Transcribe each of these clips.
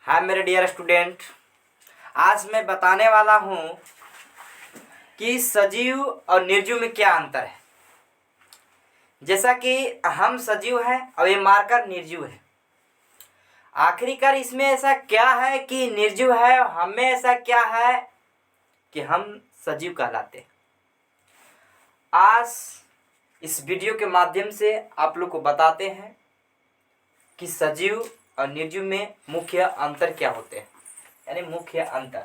हाय मेरे dear student, आज मैं बताने वाला हूँ कि सजीव और निर्जीव में क्या अंतर है। जैसा कि हम सजीव हैं और ये मार्कर निर्जीव है। आखिरकार इसमें ऐसा क्या है कि निर्जीव है और हमें ऐसा क्या है कि हम सजीव कहलाते हैं। आज इस वीडियो के माध्यम से आप लोग को बताते हैं कि सजीव और निर्जीव में मुख्य अंतर क्या होते हैं, यानी मुख्य अंतर।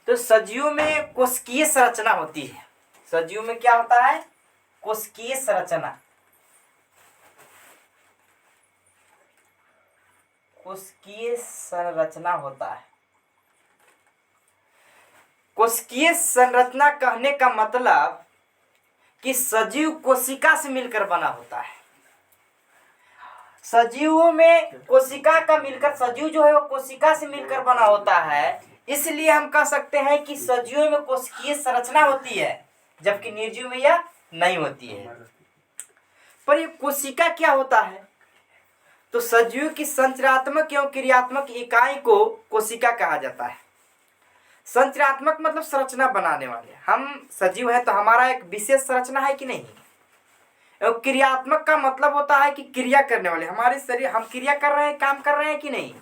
तो सजीव में कोशिकीय संरचना होती है। सजीव में क्या होता है? कोशिकीय संरचना। कोशिकीय संरचना होता है। कोशिकीय संरचना कहने का मतलब कि सजीव कोशिका से मिलकर बना होता है। सजीवों में कोशिका का मिलकर, सजीव जो है वो कोशिका से मिलकर बना होता है, इसलिए हम कह सकते हैं कि सजीवों में कोशिकीय संरचना होती है, जबकि निर्जीव में यह नहीं होती है। पर ये कोशिका क्या होता है? तो सजीव की संरचनात्मक एवं क्रियात्मक इकाई को कोशिका कहा जाता है। संरचनात्मक मतलब संरचना बनाने वाले। हम सजीव हैं तो हमारा एक विशेष संरचना है कि नहीं। और क्रियात्मक का मतलब होता है कि क्रिया करने वाले, हमारे शरीर, हम क्रिया कर रहे हैं, काम कर रहे हैं कि नहीं।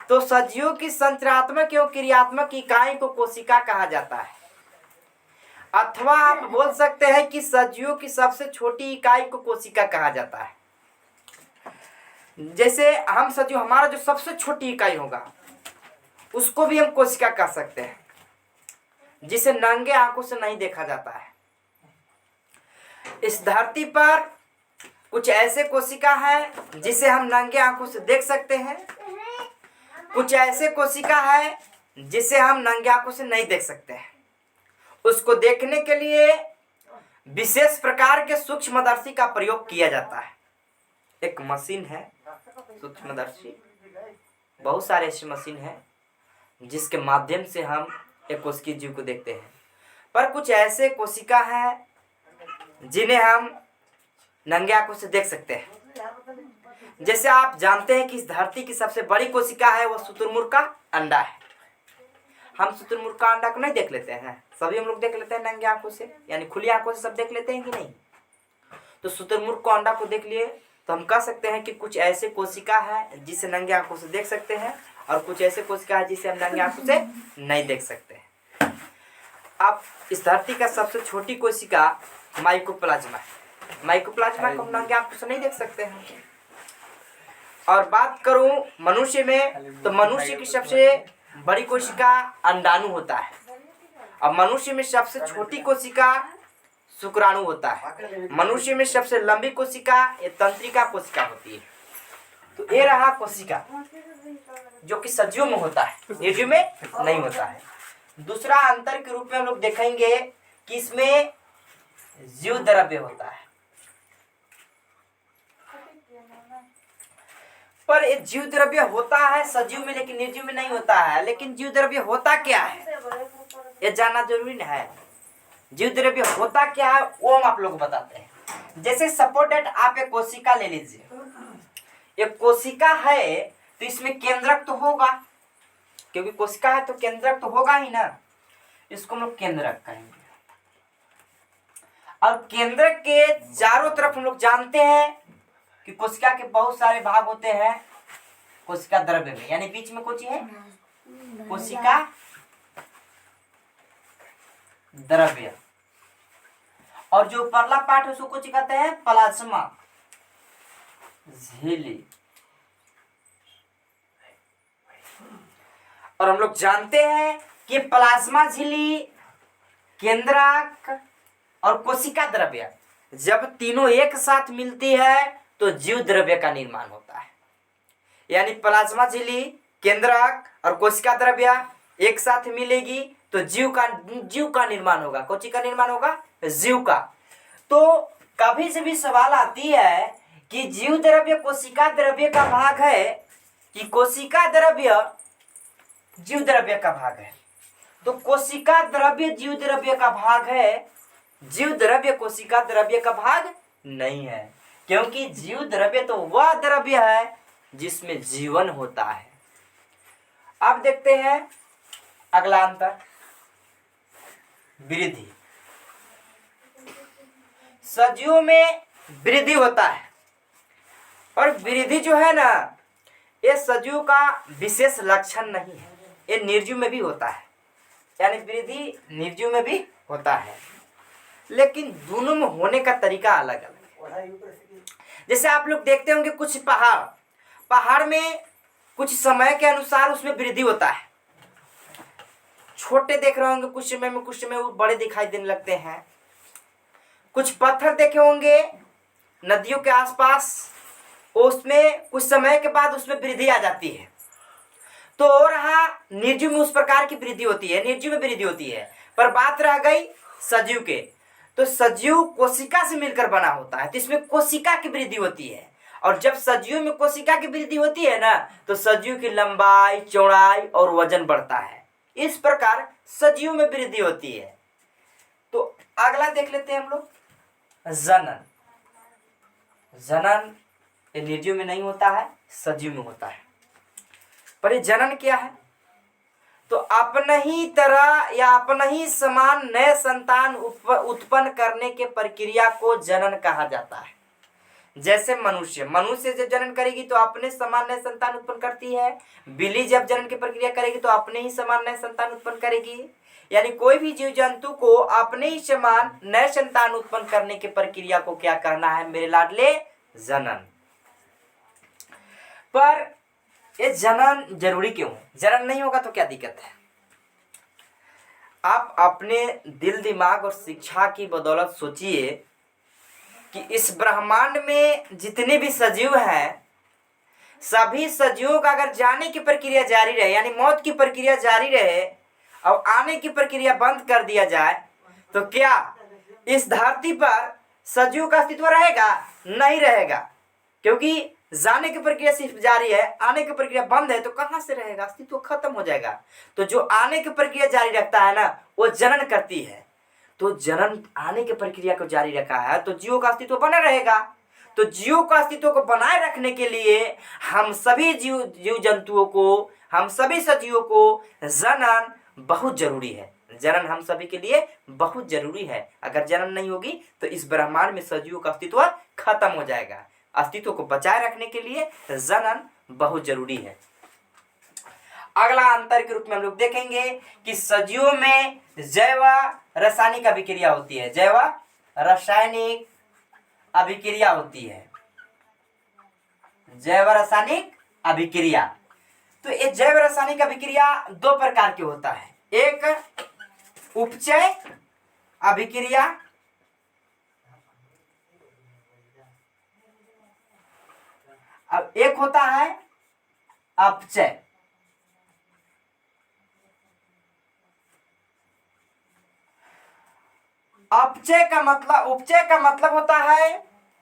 तो सजीव की संरचनात्मक एवं क्रियात्मक इकाई को कोशिका कहा जाता है। अथवा आप बोल सकते हैं कि सजीव की सबसे छोटी इकाई को कोशिका कहा जाता है। जैसे हम सजीव, हमारा जो सबसे छोटी इकाई होगा उसको भी हम कोशिका कह सकते हैं, जिसे नंगे आंखों से नहीं देखा जाता है। इस धरती पर कुछ ऐसे कोशिका है जिसे हम नंगे आंखों से देख सकते हैं, कुछ ऐसे कोशिका है जिसे हम नंगे आंखों से नहीं देख सकते हैं। उसको देखने के लिए विशेष प्रकार के सूक्ष्मदर्शी का प्रयोग किया जाता है। एक मशीन है सूक्ष्मदर्शी, बहुत सारे ऐसी मशीन है जिसके माध्यम से हम एक कोशिकीय जीव को देखते हैं। पर कुछ ऐसे कोशिका है जिन्हें हम नंगे आंखों से देख सकते हैं। जैसे आप जानते हैं कि इस धरती की सबसे बड़ी कोशिका है वो शुतुरमुर्ग का अंडा है। हम शुतुरमुर्ग का अंडा को नहीं देख लेते हैं, सभी हम लोग देख लेते हैं नंगे आंखों से, यानी खुली आंखों से सब देख लेते हैं कि नहीं। तो शुतुरमुर्ग को अंडा को देख लिए तो हम कह सकते हैं कि कुछ ऐसे कोशिका है जिसे नंगे आंखों से देख सकते हैं, और कुछ ऐसे कोशिका है जिसे हम नंगे आंखों से नहीं देख सकते हैं। अब इस धरती का सबसे छोटी कोशिका माइकोप्लाज्मा है। माइकोप्लाज्मा को हम नंगे आंखों से नहीं देख सकते हैं। और बात करूं मनुष्य में, तो मनुष्य की सबसे बड़ी कोशिका अंडाणु होता है, और मनुष्य में सबसे छोटी कोशिका शुक्राणु होता है। मनुष्य में सबसे लंबी कोशिका ये तंत्रिका कोशिका होती है। तो ये रहा कोशिका जो कि सजीव में होता है, निर्जीव में नहीं होता है। दूसरा अंतर के रूप में हम लोग देखेंगे कि इसमें जीव द्रव्य होता है। पर ये जीव द्रव्य होता है सजीव में, लेकिन निर्जीव में नहीं होता है। लेकिन जीव द्रव्य होता क्या है ये जानना जरूरी है। जीव द्रव्य होता क्या है वो हम आप लोग को बताते हैं। जैसे सपोज दैट आप एक कोशिका ले लीजिए। एक कोशिका है तो इसमें केंद्रक तो होगा, क्योंकि कोशिका है तो केंद्रक तो होगा ही ना। इसको हम लोग केंद्रक कहेंगे। और केंद्रक के चारों तरफ हम लोग जानते हैं कि कोशिका के बहुत सारे भाग होते हैं कोशिका द्रव्य में, यानी बीच में कोची है कोशिका द्रव्य, और जो परला पार्ट है उसको कोची कहते हैं प्लाज्मा झिल्ली। और हम लोग जानते हैं कि प्लाज्मा झिल्ली, केंद्रक और कोशिका द्रव्य जब तीनों एक साथ मिलती है तो जीव द्रव्य का निर्माण होता है। यानी प्लाज्मा झिल्ली, केंद्रक और कोशिका द्रव्य एक साथ मिलेगी तो जीव का निर्माण होगा। कोची का निर्माण होगा? जीव का। तो कभी से भी सवाल आती है कि जीव द्रव्य कोशिका द्रव्य का भाग है कि कोशिका द्रव्य जीव द्रव्य का भाग है। तो कोशिका द्रव्य जीव द्रव्य का भाग है, जीव द्रव्य कोशिका द्रव्य का भाग नहीं है, क्योंकि जीव द्रव्य तो वह द्रव्य है जिसमें जीवन होता है। अब देखते हैं अगला अंतर, वृद्धि। सजीवों में वृद्धि होता है, और वृद्धि जो है ना, ये सजीव का विशेष लक्षण नहीं है, ये निर्जीव में भी होता है, यानी वृद्धि निर्जीव में भी होता है, लेकिन दोनों में होने का तरीका अलग अलग है। जैसे आप लोग देखते होंगे कुछ पहाड़ में कुछ समय के अनुसार उसमें वृद्धि होता है। छोटे देख रहे होंगे कुछ समय वो बड़े दिखाई देने लगते हैं। कुछ पत्थर देखे होंगे नदियों के आसपास, उसमें कुछ समय के बाद उसमें वृद्धि आ जाती है। तो हो रहा निर्जीव में उस प्रकार की वृद्धि होती है, निर्जीव में वृद्धि होती है। पर बात रह गई सजीव के, तो सजीव कोशिका से मिलकर बना होता है, तो इसमें कोशिका की वृद्धि होती है। और जब सजीव में कोशिका की वृद्धि होती है ना, तो सजीव की लंबाई, चौड़ाई और वजन बढ़ता है। इस प्रकार सजीव में वृद्धि होती है। तो अगला देख लेते हैं हम लोग, जनन। जनन ये निर्जीव में नहीं होता है, सजीव में होता है। पर ये जनन क्या है? तो अपने ही तरह या अपने ही समान नए संतान उत्पन्न करने के प्रक्रिया को जनन कहा जाता है। जैसे मनुष्य जब जनन करेगी तो अपने समान नए संतान उत्पन्न करती है। बिल्ली जब जनन की प्रक्रिया करेगी तो अपने ही समान नए संतान उत्पन्न करेगी। यानी कोई भी जीव जंतु को अपने ही समान नए संतान उत्पन्न करने की प्रक्रिया को क्या करना है मेरे लाडले? जनन। पर ये जनन जरूरी क्यों है? जनन नहीं होगा तो क्या दिक्कत है? आप अपने दिल, दिमाग और शिक्षा की बदौलत सोचिए कि इस ब्रह्मांड में जितने भी सजीव हैं, सभी सजीवों का अगर जाने की प्रक्रिया जारी रहे, यानी मौत की प्रक्रिया जारी रहे और आने की प्रक्रिया बंद कर दिया जाए, तो क्या इस धरती पर सजीव का अस्तित्व रहेगा? नहीं रहेगा, क्योंकि जाने की प्रक्रिया सिर्फ जारी है, आने की प्रक्रिया बंद है, तो कहां से रहेगा? अस्तित्व खत्म हो जाएगा। तो जो आने की प्रक्रिया जारी रखता है ना, वो जनन करती है। तो जनन आने की प्रक्रिया को जारी रखा है तो जीवों का अस्तित्व बना रहेगा। तो जीवों का अस्तित्व को बनाए रखने के लिए हम सभी जीव जंतुओं को, हम सभी सजीवों को जनन बहुत जरूरी है। जनन हम सभी के लिए बहुत जरूरी है। अगर जनन नहीं होगी तो इस ब्रह्मांड में सजीवों का अस्तित्व खत्म हो जाएगा। अस्तित्व को बचाए रखने के लिए जनन बहुत जरूरी है। अगला अंतर के रूप में हम लोग देखेंगे कि सजीवों में जैव रासायनिक अभिक्रिया होती है। जैव रासायनिक अभिक्रिया होती है। जैव रासायनिक अभिक्रिया, तो ये जैव रासायनिक अभिक्रिया दो प्रकार की होता है। एक उपचय अभिक्रिया, अब एक होता है अपचय। उपचय का मतलब होता है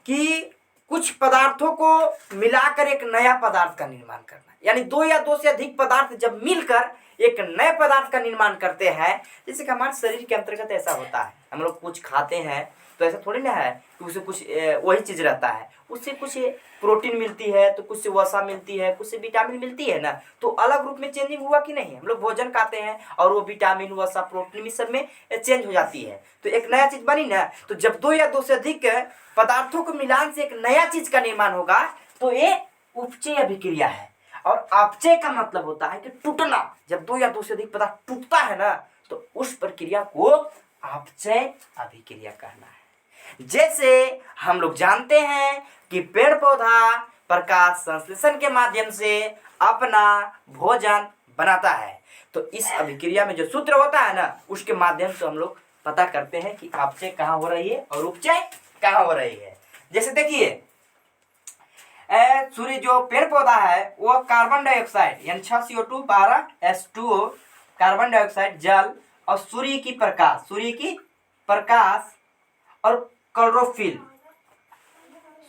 कि कुछ पदार्थों को मिलाकर एक नया पदार्थ का निर्माण करना। यानी दो या दो से अधिक पदार्थ जब मिलकर एक नए पदार्थ का निर्माण करते हैं। जैसे कि हमारे शरीर के अंतर्गत ऐसा होता है, हम लोग कुछ खाते हैं तो ऐसा थोड़ी ना है कि उससे कुछ वही चीज रहता है। उससे कुछ प्रोटीन मिलती है, तो कुछ से वसा मिलती है, कुछ से विटामिन मिलती है ना, तो अलग रूप में चेंजिंग हुआ कि नहीं? हम लोग भोजन खाते हैं और वो विटामिन, वसा, प्रोटीन सब में चेंज हो जाती है, तो एक नया चीज बनी ना। तो जब दो या दो से अधिक पदार्थों को मिलान से एक नया चीज का निर्माण होगा तो ये उपचय अभिक्रिया है। और अपचय का मतलब होता है कि टूटना। जब दो या दो से अधिक पदार्थ टूटता है ना, तो उस प्रक्रिया को अपचय अभिक्रिया कहना है। जैसे हम लोग जानते हैं कि पेड़ पौधा प्रकाश संश्लेषण के माध्यम से अपना भोजन बनाता है, तो इस अभिक्रिया में जो सूत्र होता है ना, उसके माध्यम से हम लोग पता करते हैं कि अपचय कहाँ हो रही है और उपचय कहाँ हो रही है। जैसे देखिए, सूर्य जो पेड़ पौधा है वो कार्बन डाइऑक्साइड यानी 6CO2 12H2O, कार्बन डाइऑक्साइड, जल और सूर्य की प्रकाश और क्लोरोफिल,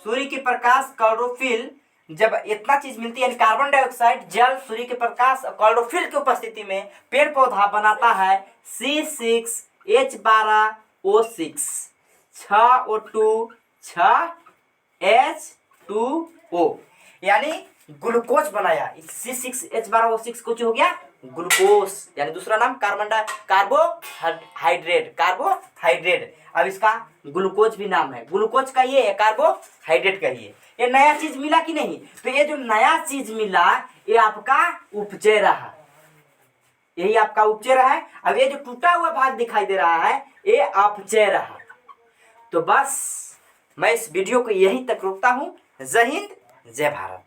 सूर्य की प्रकाश, क्लोरोफिल, जब इतना चीज मिलती है, कार्बन डाइऑक्साइड, जल, सूर्य के प्रकाश और क्लोरोफिल की उपस्थिति में पेड़ पौधा बनाता है C6H12O6, 6O2 6H2O। यानी ग्लूकोज बनाया, C6H12O6 कुछ हो गया ग्लूकोज, यानी दूसरा नाम कार्बोहाइड्रेट। अब इसका ग्लूकोज भी नाम है, ग्लूकोज का ये है, कार्बोहाइड्रेट का ये नया चीज मिला कि नहीं। तो ये जो नया चीज मिला ये आपका उपचय रहा, यही आपका उपचय रहा है। अब ये जो टूटा हुआ भाग दिखाई दे रहा है ये अपचय रहा। तो बस मैं इस वीडियो को यहीं तक रोकता हूँ। जय हिंद, जय भारत।